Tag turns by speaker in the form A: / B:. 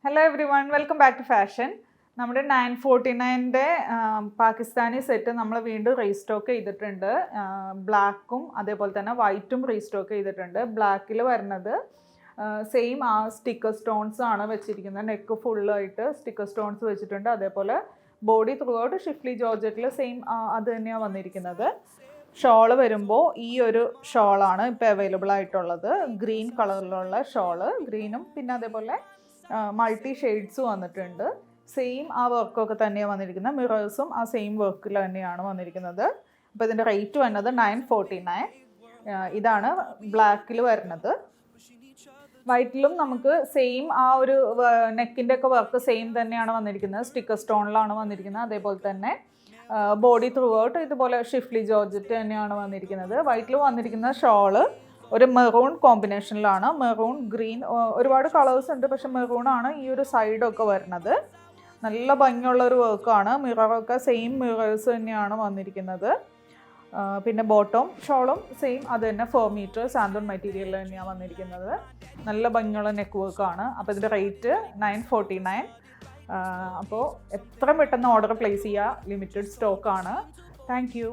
A: Hello everyone, welcome back to fashion. നമ്മുടെ 949-ൻ്റെ Pakistani set നമ്മൾ വീണ്ടും റീസ്റ്റോക്ക് ചെയ്തിട്ടുണ്ട്. ബ്ലാക്കും അതേപോലെ തന്നെ വൈറ്റും റീസ്റ്റോക്ക് ചെയ്തിട്ടുണ്ട്. ബ്ലാക്കിൽ വരുന്നത് സെയിം ആ സ്റ്റിക്കർ സ്റ്റോൺസ് ആണ് വെച്ചിരിക്കുന്നത്. നെക്ക് ഫുള്ളായിട്ട് സ്റ്റിക്കർ സ്റ്റോൺസ് വെച്ചിട്ടുണ്ട്. അതേപോലെ ബോഡി ത്രൂ ഔട്ട് ഷിഫ്ലി ജോർജറ്റിൽ സെയിം അത് തന്നെയാണ് വന്നിരിക്കുന്നത്. ഷോള് വരുമ്പോൾ ഈ ഒരു ഷോളാണ് ഇപ്പോൾ അവൈലബിൾ ആയിട്ടുള്ളത്. ഗ്രീൻ കളറിലുള്ള ഷോള്, ഗ്രീനും പിന്നെ അതേപോലെ മൾട്ടി ഷെയ്ഡ്സ് വന്നിട്ടുണ്ട്. സെയിം ആ വർക്കൊക്കെ തന്നെയാണ് വന്നിരിക്കുന്നത്. മിറേഴ്സും ആ സെയിം വർക്കിൽ തന്നെയാണ് വന്നിരിക്കുന്നത്. അപ്പോൾ ഇതിൻ്റെ റേറ്റ് വരുന്നത് 949. ഇതാണ് ബ്ലാക്കിൽ വരുന്നത്. വൈറ്റിലും നമുക്ക് സെയിം ആ ഒരു നെക്കിൻ്റെ ഒക്കെ വർക്ക് സെയിം തന്നെയാണ് വന്നിരിക്കുന്നത്. സ്റ്റിക്കർ സ്റ്റോണിലാണ് വന്നിരിക്കുന്നത്. അതേപോലെ തന്നെ ബോഡി ത്രൂ ഔട്ട് ഇതുപോലെ ഷിഫ്ലി ജോർജറ്റ് തന്നെയാണ് വന്നിരിക്കുന്നത്. വൈറ്റിൽ വന്നിരിക്കുന്ന ഷോള് ഒരു മെറൂൺ കോമ്പിനേഷനിലാണ്. മെറൂൺ, ഗ്രീൻ, ഒരുപാട് കളേഴ്സ് ഉണ്ട്. പക്ഷെ മെറൂണാണ് ഈ ഒരു സൈഡൊക്കെ വരുന്നത്. നല്ല ഭംഗിയുള്ളൊരു വർക്കാണ്. മിററൊക്കെ സെയിം മിറേഴ്സ് തന്നെയാണ് വന്നിരിക്കുന്നത്. പിന്നെ ബോട്ടം ഷോളും സെയിം അത് തന്നെ 4 മീറ്റർ സാന്തോൺ മെറ്റീരിയൽ തന്നെയാണ് വന്നിരിക്കുന്നത്. നല്ല ഭംഗിയുള്ള നെക്ക് വർക്കാണ്. അപ്പോൾ ഇതിൻ്റെ റേറ്റ് 949. അപ്പോൾ എത്രയും പെട്ടെന്ന് ഓർഡർ പ്ലേസ് ചെയ്യുക. ലിമിറ്റഡ് സ്റ്റോക്കാണ്. Thank you.